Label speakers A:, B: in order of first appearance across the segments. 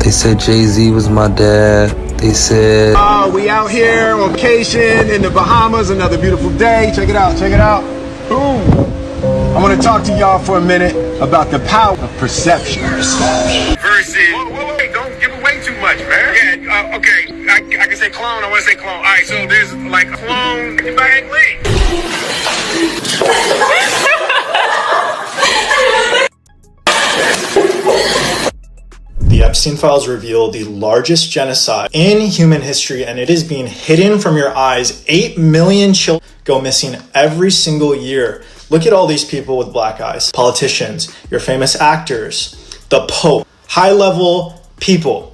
A: They said Jay-Z was my dad. They said...
B: we out here on vacation in the Bahamas, another beautiful day. Check it out, check it out. Boom. I want to talk to y'all for a minute about the power of perception. Versus... Wait, don't give away too much, man. Yeah, okay, I can say clone, I want to say clone. All right, so there's like a clone by Ang Lee.
C: The Epstein files reveal the largest genocide in human history, and it is being hidden from your eyes. 8 million children go missing every single year. Look at all these people with black eyes. Politicians, your famous actors, the Pope, high-level people.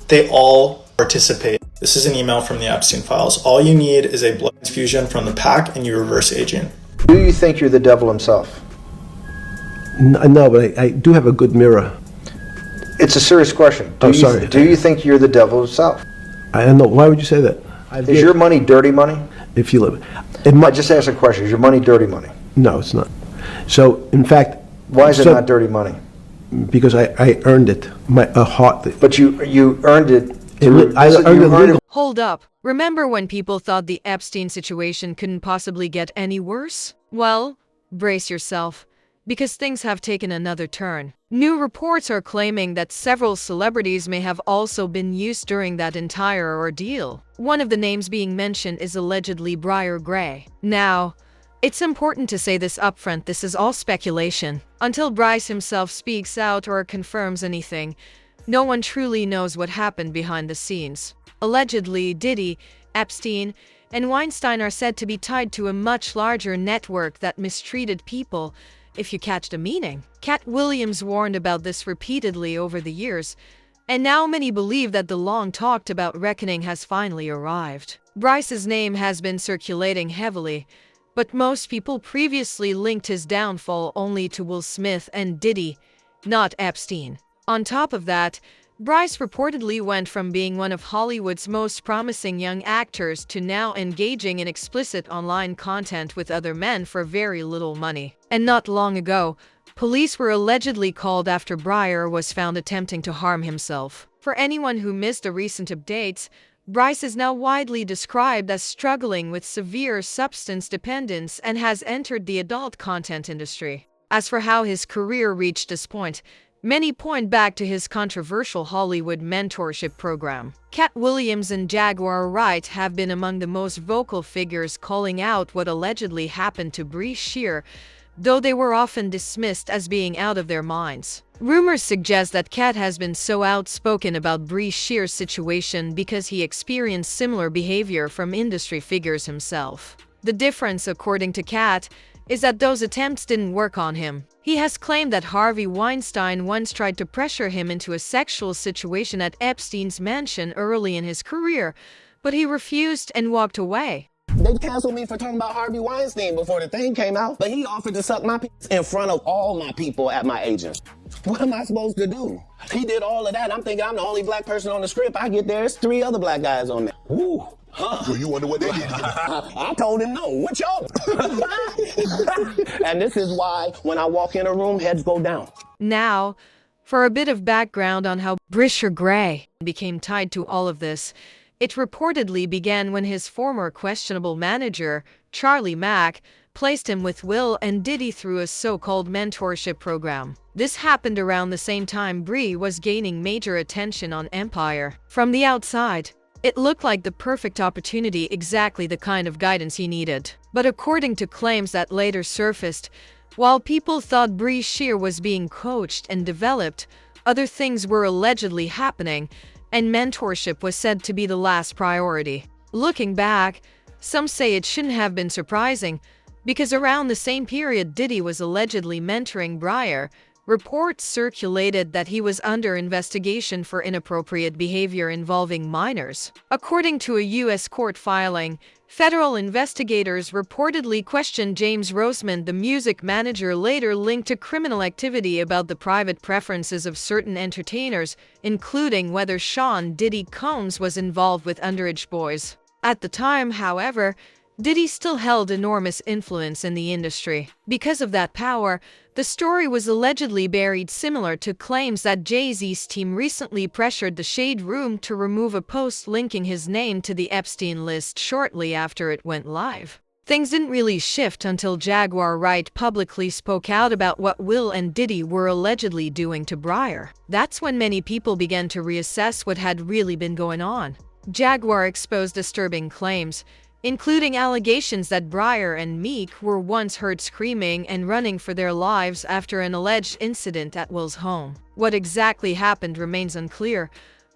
C: They all participate. This is an email from the Epstein files. All you need is a blood transfusion from the pack and you reverse aging.
D: Do you think you're the devil himself?
E: No, but I do have a good mirror.
D: It's a serious question.
E: Sorry.
D: Do you think you're the devil himself?
E: I don't know. Why would you say that?
D: Is your money dirty money?
E: If you live,
D: I just asked a question. Is your money dirty money?
E: No, it's not. So, in fact,
D: why is it not dirty money?
E: Because I earned it. A heart.
D: But you earned it.
F: Hold up. Remember when people thought the Epstein situation couldn't possibly get any worse? Well, brace yourself, because things have taken another turn. New reports are claiming that several celebrities may have also been used during that entire ordeal. One of the names being mentioned is allegedly Bryshere Gray. Now, it's important to say this upfront, this is all speculation. Until Bryce himself speaks out or confirms anything, no one truly knows what happened behind the scenes. Allegedly, Diddy, Epstein, and Weinstein are said to be tied to a much larger network that mistreated people, if you catch the meaning. Katt Williams warned about this repeatedly over the years, and now many believe that the long-talked-about reckoning has finally arrived. Bryce's name has been circulating heavily, but most people previously linked his downfall only to Will Smith and Diddy, not Epstein. On top of that, Bryce reportedly went from being one of Hollywood's most promising young actors to now engaging in explicit online content with other men for very little money. And not long ago, police were allegedly called after Bryshere was found attempting to harm himself. For anyone who missed the recent updates, Bryce is now widely described as struggling with severe substance dependence and has entered the adult content industry. As for how his career reached this point, many point back to his controversial Hollywood mentorship program. Katt Williams and Jaguar Wright have been among the most vocal figures calling out what allegedly happened to Bryshere, though they were often dismissed as being out of their minds. Rumors suggest that Katt has been so outspoken about Bryshere's situation because he experienced similar behavior from industry figures himself. The difference, according to Katt, is that those attempts didn't work on him. He has claimed that Harvey Weinstein once tried to pressure him into a sexual situation at Epstein's mansion early in his career, but he refused and walked away.
G: They canceled me for talking about Harvey Weinstein before the thing came out, but he offered to suck my piece in front of all my people at my agent. What am I supposed to do? He did all of that. I'm thinking I'm the only black person on the script. I get there, there's 3 other black guys on there. Ooh. Huh.
H: So you wonder what they did?
G: I told him no. What y'all? And this is why when I walk in a room, heads go down.
F: Now, for a bit of background on how Bryshere Gray became tied to all of this, it reportedly began when his former questionable manager, Charlie Mack, placed him with Will and Diddy through a so-called mentorship program. This happened around the same time Bree was gaining major attention on Empire. From the outside, it looked like the perfect opportunity, exactly the kind of guidance he needed. But according to claims that later surfaced, while people thought Bryshere was being coached and developed, other things were allegedly happening, and mentorship was said to be the last priority. Looking back, some say it shouldn't have been surprising, because around the same period Diddy was allegedly mentoring Bryshere, reports circulated that he was under investigation for inappropriate behavior involving minors. According to a U.S. court filing, federal investigators reportedly questioned James Rosemond, the music manager later linked to criminal activity about the private preferences of certain entertainers, including whether Sean Diddy Combs was involved with underage boys. At the time, however, Diddy still held enormous influence in the industry. Because of that power, the story was allegedly buried, similar to claims that Jay-Z's team recently pressured the Shade Room to remove a post linking his name to the Epstein list shortly after it went live. Things didn't really shift until Jaguar Wright publicly spoke out about what Will and Diddy were allegedly doing to Bryshere. That's when many people began to reassess what had really been going on. Jaguar exposed disturbing claims, including allegations that Bryshere and Meek were once heard screaming and running for their lives after an alleged incident at Will's home. What exactly happened remains unclear,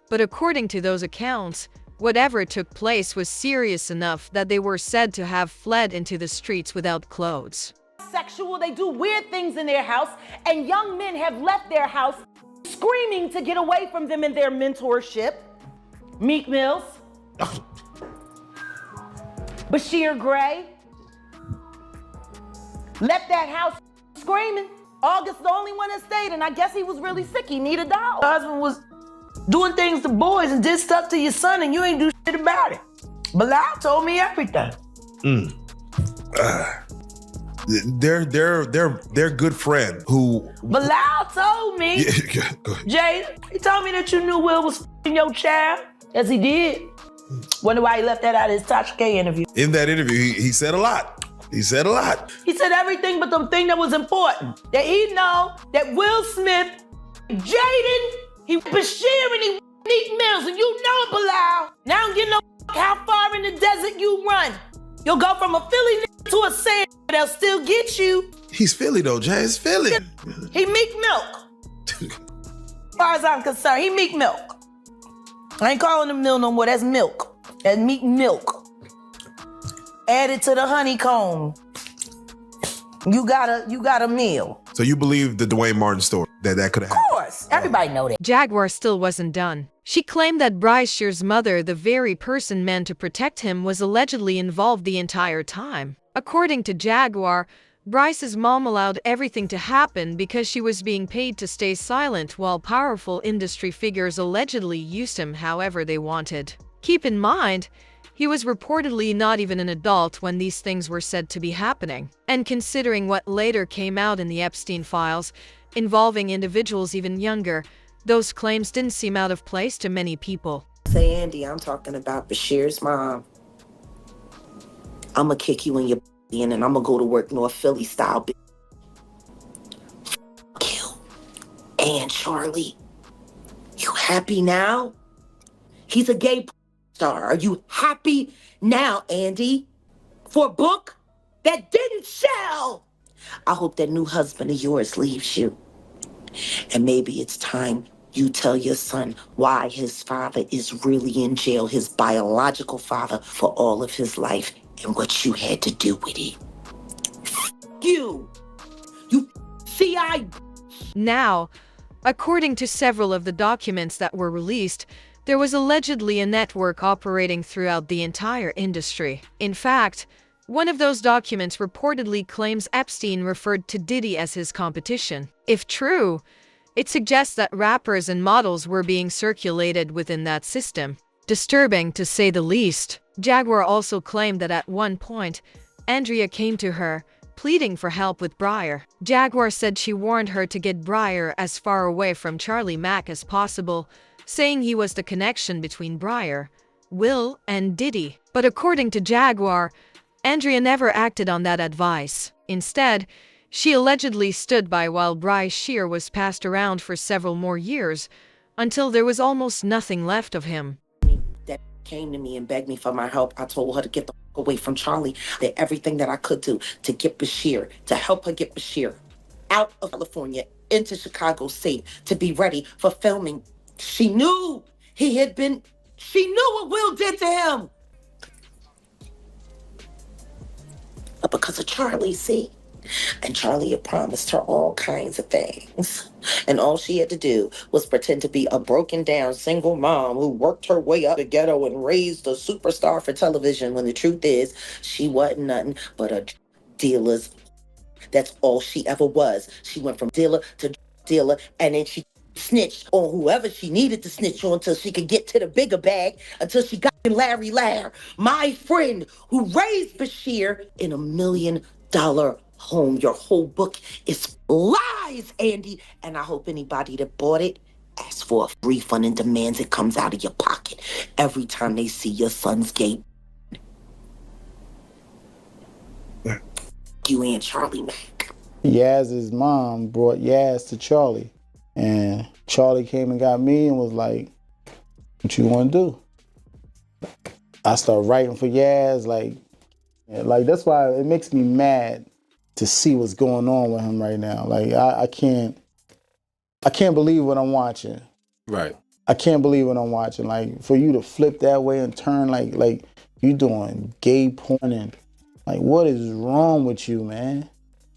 F: but according to those accounts, whatever took place was serious enough that they were said to have fled into the streets without clothes.
H: Sexual, they do weird things in their house, and young men have left their house screaming to get away from them in their mentorship. Meek Mills, Bryshere Gray, left that house screaming. August the only one that stayed, and I guess he was really sick. He needed a dog.
I: My husband was doing things to boys and did stuff to your son, and you ain't do shit about it. Bilal told me everything.
J: They're good friend who.
I: Bilal told me,
J: Yeah, go ahead.
I: Jay, he told me that you knew Will was f***ing your child. Yes, he did. Wonder why he left that out of his Tasha K interview.
J: In that interview, he said a lot. He said a lot.
I: He said everything but the thing that was important. That he know that Will Smith, Jaden, he Bryshere and he Meek Mills, and you know it, Bilal. Now I don't give no how far in the desert you run. You'll go from a Philly nigga to a sand, but they'll still get you.
J: He's Philly though, Jay. It's Philly.
I: He Meek Milk. As far as I'm concerned, he Meek Milk. I ain't calling him Mill no more. That's milk. That's Meek Milk. Add it to the honeycomb. You got a meal.
J: So you believe the Dwayne Martin story that could have happened?
I: Of course, everybody know that.
F: Jaguar still wasn't done. She claimed that Bryshere's mother, the very person meant to protect him, was allegedly involved the entire time. According to Jaguar, Bryce's mom allowed everything to happen because she was being paid to stay silent while powerful industry figures allegedly used him however they wanted. Keep in mind, he was reportedly not even an adult when these things were said to be happening. And considering what later came out in the Epstein files, involving individuals even younger, those claims didn't seem out of place to many people.
K: Say, Andy, I'm talking about Bryshere's mom. I'ma kick you in your and then I'm gonna go to work North Philly style. F you and Charlie. You happy now? He's a gay star. Are you happy now, Andy? For a book that didn't sell? I hope that new husband of yours leaves you. And maybe it's time you tell your son why his father is really in jail, his biological father, for all of his life and what you had to do with it. You CI.
F: Now, according to several of the documents that were released, there was allegedly a network operating throughout the entire industry. In fact, one of those documents reportedly claims Epstein referred to Diddy as his competition. If true, it suggests that rappers and models were being circulated within that system. Disturbing, to say the least. Jaguar also claimed that at one point, Andrea came to her, pleading for help with Bryshere. Jaguar said she warned her to get Bryshere as far away from Charlie Mack as possible, saying he was the connection between Bryshere, Will, and Diddy. But according to Jaguar, Andrea never acted on that advice. Instead, she allegedly stood by while Bryshere was passed around for several more years, until there was almost nothing left of him.
K: That came to me and begged me for my help. I told her to get the fuck away from Charlie. Did everything that I could do to get Bryshere, to help her get Bryshere out of California into Chicago State to be ready for filming. She knew she knew what Will did to him. But because of Charlie, see? And Charlie had promised her all kinds of things. And all she had to do was pretend to be a broken down single mom who worked her way up the ghetto and raised a superstar for television, when the truth is, she wasn't nothing but a dealer's. That's all she ever was. She went from dealer to dealer, and then she snitched on whoever she needed to snitch on until she could get to the bigger bag, until she got Larry Lair, my friend who raised Bryshere in $1 million home. Your whole book is lies, Andy. And I hope anybody that bought it asks for a refund and demands it comes out of your pocket every time they see your son's gay. You and Charlie Mack.
L: Yaz's mom brought Yaz to Charlie. And Charlie came and got me and was like, what you want to do? I started writing for Yaz, like that's why it makes me mad to see what's going on with him right now. Like I can't believe what I'm watching.
M: Right.
L: I can't believe what I'm watching. Like for you to flip that way and turn like you doing gay porn and like what is wrong with you, man?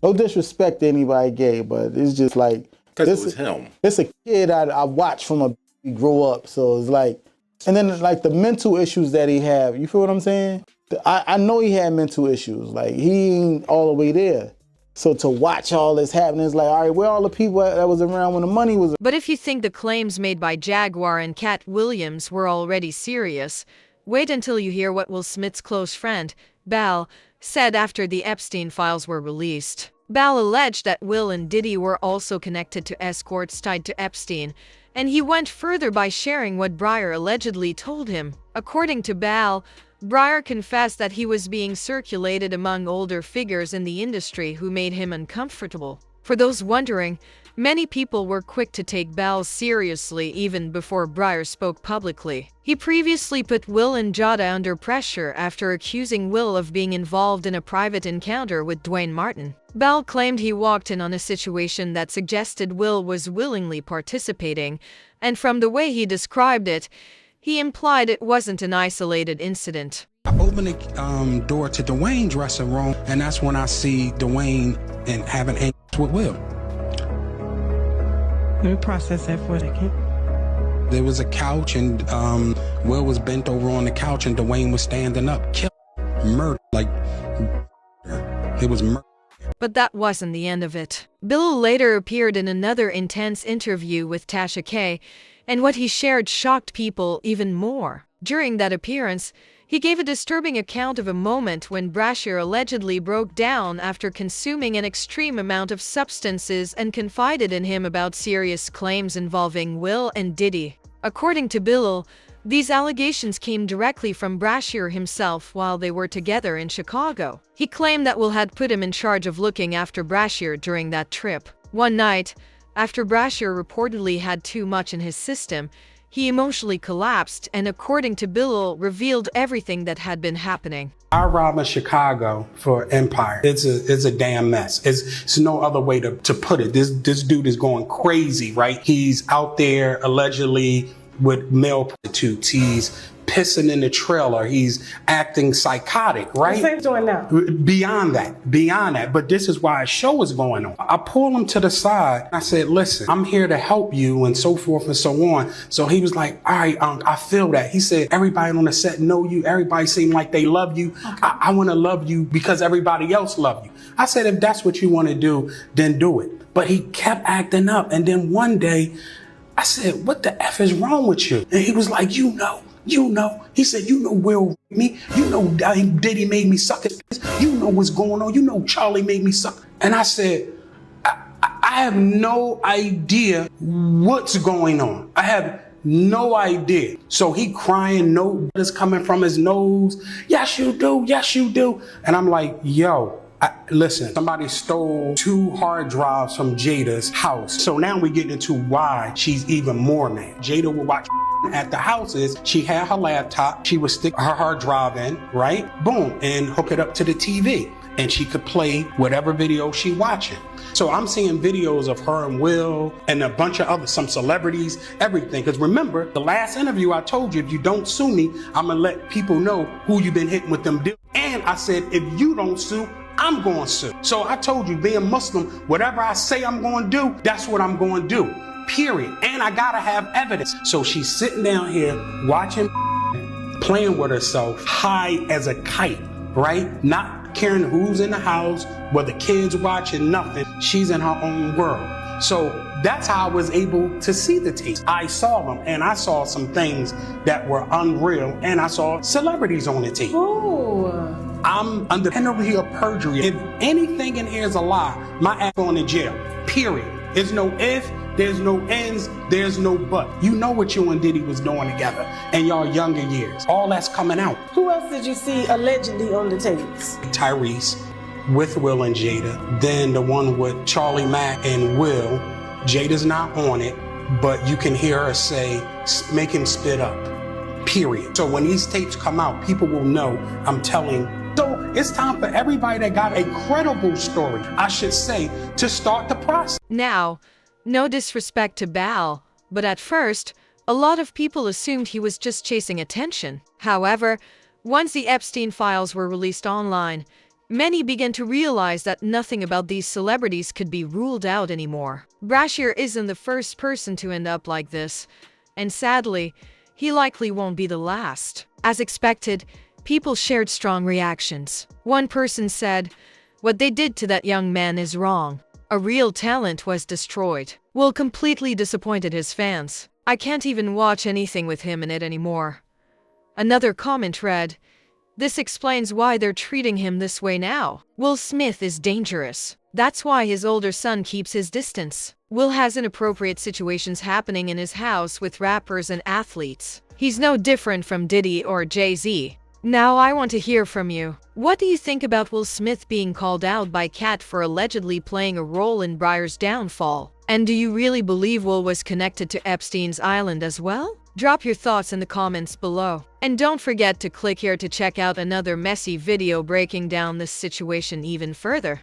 L: No disrespect to anybody gay, but it's just like
M: because it was him.
L: It's a kid I watched from a grow up, so it's like. And then, like, the mental issues that he have, you feel what I'm saying? I know he had mental issues. Like, he ain't all the way there. So to watch all this happen, it's like, all right, where all the people that was around when the money was...
F: But if you think the claims made by Jaguar and Katt Williams were already serious, wait until you hear what Will Smith's close friend, Bal, said after the Epstein files were released. Bal alleged that Will and Diddy were also connected to escorts tied to Epstein, and he went further by sharing what Bryshere allegedly told him. According to Bal, Bryshere confessed that he was being circulated among older figures in the industry who made him uncomfortable. For those wondering, many people were quick to take Bal seriously even before Bryshere spoke publicly. He previously put Will and Jada under pressure after accusing Will of being involved in a private encounter with Dwayne Martin. Bal claimed he walked in on a situation that suggested Will was willingly participating, and from the way he described it, he implied it wasn't an isolated incident.
N: I open the door to Dwayne's dressing room, and that's when I see Dwayne and having angst with Will.
O: Let me process that for a second.
N: There was a couch, and Will was bent over on the couch, and Dwayne was standing up. Murder. Like, it was murder.
F: But that wasn't the end of it. Bill later appeared in another intense interview with Tasha K, and what he shared shocked people even more. During that appearance, he gave a disturbing account of a moment when Bryshere allegedly broke down after consuming an extreme amount of substances and confided in him about serious claims involving Will and Diddy. According to Bill, these allegations came directly from Bryshere himself while they were together in Chicago. He claimed that Will had put him in charge of looking after Bryshere during that trip. One night, after Bryshere reportedly had too much in his system, he emotionally collapsed and, according to Bill, revealed everything that had been happening.
N: I arrived in Chicago for Empire. It's a damn mess. It's no other way to put it. This dude is going crazy, right? He's out there allegedly with male prostitutes. He's pissing in the trailer. He's acting psychotic, right?
O: What's he doing now?
N: Beyond that. But this is why a show is going on. I pulled him to the side. I said, listen, I'm here to help you and so forth and so on. So he was like, all right, I feel that. He said, everybody on the set know you. Everybody seem like they love you. Okay. I want to love you because everybody else love you. I said, if that's what you want to do, then do it. But he kept acting up. And then one day I said, what the F is wrong with you? And he was like, you know. He said, you know Will me. You know Diddy made me suck his piss. You know what's going on. You know Charlie made me suck. And I said, I have no idea what's going on. I have no idea. So he crying, no blood is coming from his nose. Yes, you do. Yes, you do. And I'm like, yo, listen, somebody stole 2 hard drives from Jada's house. So now we get into why she's even more mad. Jada will watch at the houses. She had her laptop. She would stick her hard drive in, right? Boom, and hook it up to the TV. And she could play whatever video she watching. So I'm seeing videos of her and Will and a bunch of other, some celebrities, everything. Because remember, the last interview I told you, if you don't sue me, I'm going to let people know who you've been hitting with them deals. And I said, if you don't sue, I'm going to sue. So I told you, being Muslim, whatever I say I'm going to do, that's what I'm going to do. Period. And I got to have evidence. So she's sitting down here watching, playing with herself, high as a kite, right? Not caring who's in the house, whether kids watching, nothing. She's in her own world. So That's how I was able to see the tapes. I saw them, and I saw some things that were unreal, and I saw celebrities on the tape. I'm under penalty of perjury. If anything in here is a lie, my ass going to jail. Period. There's no if, there's no ends, there's no but. You know what you and Diddy was doing together in y'all younger years. All that's coming out.
I: Who else did you see allegedly on the tapes?
N: Tyrese with Will and Jada. Then the one with Charlie Mack and Will. Jada's not on it, but you can hear her say, make him spit up. Period. So when these tapes come out, people will know I'm telling. So it's time for everybody that got a credible story, I should say, to start the process.
F: Now, no disrespect to Bal, but at first, a lot of people assumed he was just chasing attention. However, once the Epstein files were released online, many began to realize that nothing about these celebrities could be ruled out anymore. Bryshere isn't the first person to end up like this, and sadly, he likely won't be the last. As expected, people shared strong reactions. One person said, "What they did to that young man is wrong. A real talent was destroyed." Will completely disappointed his fans. "I can't even watch anything with him in it anymore." Another comment read, "This explains why they're treating him this way now. Will Smith is dangerous. That's why his older son keeps his distance. Will has inappropriate situations happening in his house with rappers and athletes. He's no different from Diddy or Jay-Z." Now I want to hear from you. What do you think about Will Smith being called out by Katt for allegedly playing a role in Bryshere's downfall? And do you really believe Will was connected to Epstein's Island as well? Drop your thoughts in the comments below. And don't forget to click here to check out another messy video breaking down this situation even further.